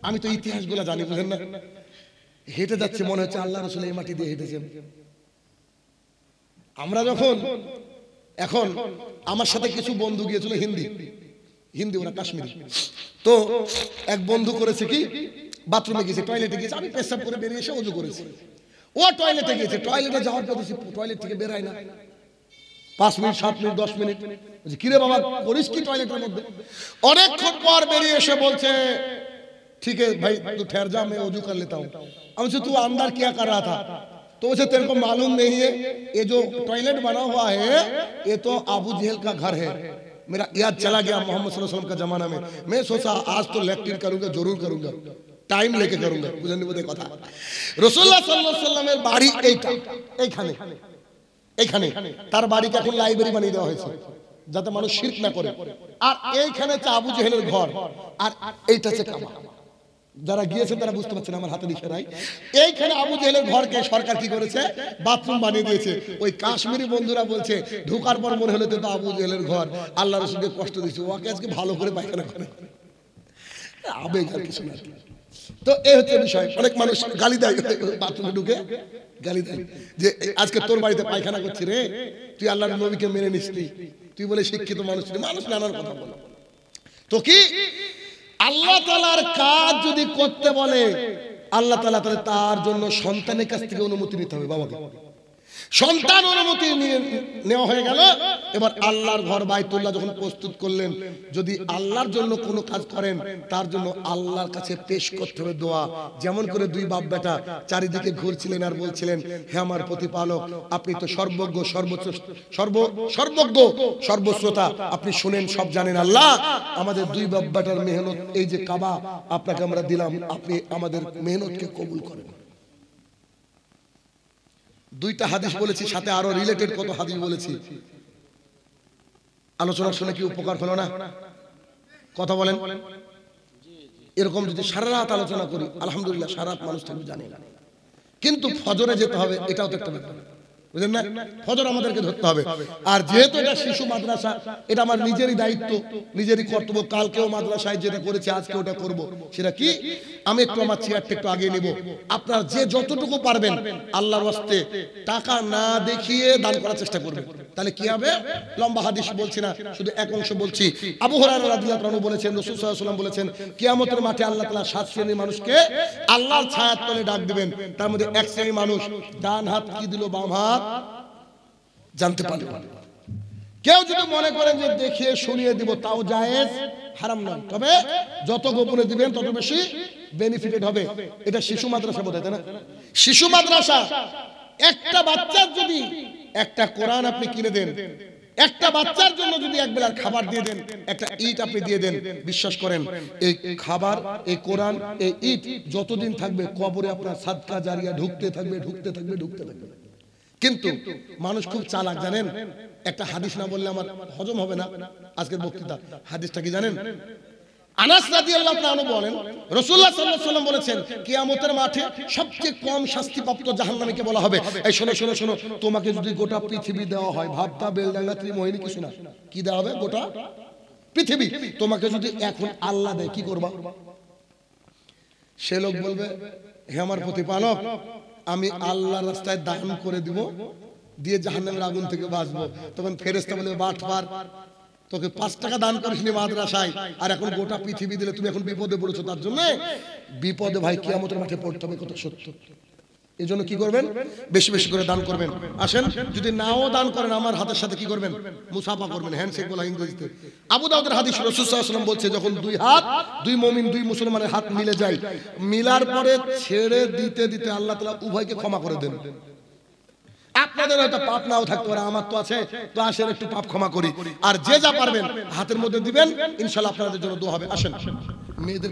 আমি তো ইতিহাসগুলো জানি, বুঝেন না? হেঁটে যাচ্ছে মনে হচ্ছে আল্লাহ রাসূল এই মাটি দিয়ে হেঁটেছেন। আমরা যখন এখন আমার সাথে কিছু বন্ধু গিয়েছিল, হিন্দি ওরা কাশ্মীরি, তো এক বন্ধু করেছে কি, বাথরুমে গিয়েছে, টয়লেটে গিয়েছে, আমি পেশাব করে বেরিয়ে এসে ওযু করেছি। ও টয়লেটে গিয়েছে, টয়লেটে যাওয়ার পর টয়লেট থেকে বেরায় না, 5 মিনিট 7 মিনিট 10 মিনিট। বলছি কিরে বাবা করিস কি টয়লেটের মধ্যে? অনেকক্ষণ পর বেরিয়ে এসে বলছে, ठीक है भाई तू ठहर जा, मैं वजू कर लेता हूँ। अब तू अंदर क्या कर रहा था? तो उसे तेरे को मालूम नहीं है, ये जो टॉयलेट बना हुआ है ये तो अबू जहल का घर है। मेरा याद चला गया मोहम्मद सल्लल्लाहु अलैहि वसल्लम का जमाना में, मैं सोचा आज तो लैट्रिन करूंगा, जरूर करूंगा, टाइम लेके करूंगा। বুঝেননি বোধহয় কথা। রাসূলুল্লাহ সাল্লাল্লাহু আলাইহি ওয়াসাল্লামের বাড়ি এইখানে, তার বাড়িকে এখন লাইব্রেরি বানিয়ে দেওয়া হয়েছে যাতে মানুষ শিরক না করে। আর এইখানে হচ্ছে আবু জেহেলের ঘর, আর এইটা হচ্ছে কাবা। যারা গিয়েছেন তারা বুঝতে পারছেন আমার হাতের ইশারায়। এইখানে আবু জেহেলের ঘরকে সরকার কি করেছে, বাথরুম বানিয়ে দিয়েছে। ওই কাশ্মীরি বন্ধুরা বলছে ঢোকার পর মনে হলো তো আবু জেহেলের ঘর, আল্লাহ রাসূলকে কষ্ট দিয়েছে, ওকে আজকে ভালো করে পায়খানা করে। আবেগ আর কিছু না। তো এই হচ্ছে বিষয়। অনেক মানুষ গালি দেয়, বাথরুমে ঢুকে গালি দেয় যে আজকে তোর বাড়িতে পায়খানা করছি রে, তুই আল্লাহর নবীকে মেনে নিসনি, তুই বলে শিক্ষিত মানুষ, মানুষ নানার কথা বলে। তো কি আল্লাহ তাআলার কাজ যদি করতে বলে, আল্লাহ তাআলা তাহলে তার জন্য সন্তানের কাছ থেকে অনুমতি নিতে হবে। বাবাকে সন্তান অনুমতি নেওয়া হয়ে গেল। এবার আল্লাহর ঘর বাইতুল্লাহ যখন প্রস্তুত করলেন, যদি আল্লাহর জন্য কোনো কাজ করেন তার জন্য আল্লাহর কাছে পেশ করতে হবে দোয়া। যেমন করে দুই বাপ বেটা চারিদিকে ঘুরছিলেন আর বলছিলেন, হে আমার প্রতিপালক, আপনি তো সর্বজ্ঞ, সর্বজ্ঞ, সর্বশ্রোতা, আপনি শুনেন, সব জানেন। আল্লাহ আমাদের দুই বাপ বেটার মেহনত, এই যে কাবা আপনাকে আমরা দিলাম, আপনি আমাদের মেহনতকে কবুল করেন। দুইটা হাদিস বলেছি, সাথে আরো রিলেটেড কত হাদিস বলেছি। আলোচনা শুনে কি উপকার হলো না? কথা বলেন। এরকম যদি সারা রাত আলোচনা করি, আলহামদুলিল্লাহ সারা রাত মানুষ থাকবে জানি না, কিন্তু ফজরে যেতে হবে, এটাও তো একটা ব্যাপার, বুঝলেন না? ফজর আমাদেরকে ধরতে হবে। আর যেহেতু এটা শিশু মাদ্রাসা, এটা আমার নিজেরই দায়িত্ব, নিজেরই কর্তব্য। কালকেও মাদ্রাসায় যেটা করেছি আজকে ওটা করব। সেটা কি, আমি একটু আমার চেয়ারটা একটু আগে নেব। আপনারা যে যতটুকু পারবেন আল্লাহর ওয়াস্তে টাকা না দেখিয়ে দান করার চেষ্টা করবেন। তাহলে কি হবে? লম্বা হাদিস বলছি না, শুধু এক অংশ বলছি। আবু হুরায়রা রাদিয়াল্লাহু আনহু বলেছেন, রাসূল সাল্লাল্লাহু আলাইহি ওয়াসাল্লাম বলেছেন, কিয়ামতের মাঠে আল্লাহ তাআলা 7 শ্রেণীর মানুষকে আল্লাহর ছায়ার তলে ডাক দিবেন। তার মধ্যে এক শ্রেণীর মানুষ ডান হাত কি দিল, বাম হাত জানতে পারবে। কেউ যদি মনে করেন যে দেখিয়ে শুনিয়ে দিব, তাও জায়েজ, হারাম নয়। তবে যত গোপনে দিবেন তত বেশি বেনিফিটেড হবে। এটা শিশু মাদ্রাসা বোধহয়, তাই না? শিশু মাদ্রাসা। একটা বাচ্চার যদি একটা কোরআন আপনি কিনে দেন, একটা বাচ্চার জন্য যদি এক বেলার খাবার দিয়ে দেন, একটা ইট আপনি দিয়ে দেন, বিশ্বাস করেন এই খাবার, এই কোরআন, এই ইট যতদিন থাকবে কবরে আপনার সাদকা জারিয়া ঢুকতে থাকবে। কিন্তু মানুষ খুব চালাক জানেন, একটা হাদিস না বললে আমার হজম হবে না আজকের বক্তৃতা। হাদিসটা কি জানেন? আনাস রাদিয়াল্লাহু তাআলা বলেন রাসূলুল্লাহ সাল্লাল্লাহু আলাইহি ওয়াসাল্লাম বলেছেন কিয়ামতের মাঠে সবচেয়ে কম শাস্তিপ্রাপ্ত জাহান্নামীকে বলা হবে, এই শোনো শোনো শোনো, তোমাকে যদি গোটা পৃথিবী দেওয়া হয়, ভাবতা বেলডাঙ্গা ত্রিমোহিনী কিছু না, কি দেওয়া হবে? গোটা পৃথিবী তোমাকে যদি এখন আল্লাহ দেয়, কি করবা? সে লোক বলবে, হে আমার প্রতিপালক, আমি আল্লাহর রাস্তায় দান করে দিব, দিয়ে জাহান্নামের আগুন থেকে বাঁচবো। তখন ফেরেশতা বলবে, বাটপার, তোকে 5 টাকা দান করিসনি মাদ্রাসায়, আর এখন গোটা পৃথিবী দিলে, তুমি এখন বিপদে পড়েছো। তার জন্য বিপদে ভাই কিয়ামতের মাঠে পড়তে হবে, কত সত্য। এই জন্য কি করবেন? বেশি বেশি করে দান করবেন। আসেন, যদি নাও দান করেন, আমার হাতের সাথে কি করবেন? মুসাফা করবেন, হ্যান্ডশেক বলা ইংরেজিতে। আবু দাউদের হাদিস, রাসূল সাল্লাল্লাহু আলাইহি ওয়াসাল্লাম বলছে, যখন দুই হাত, দুই মুমিন, দুই মুসলমানের হাত মিলে যায়, মিলার পরে ছেড়ে দিতে দিতে আল্লাহ তাআলা উভয়কে ক্ষমা করে দেন। আপনাদের হয়তো পাপ নাও থাকতে পারে, আমার তো আছে, তো আসেন একটু পাপ ক্ষমা করি। আর যে যা পারবেন হাতের মধ্যে দিবেন, ইনশাআল্লাহ আপনাদের জন্য দোয়া হবে। আসেন মেয়েদের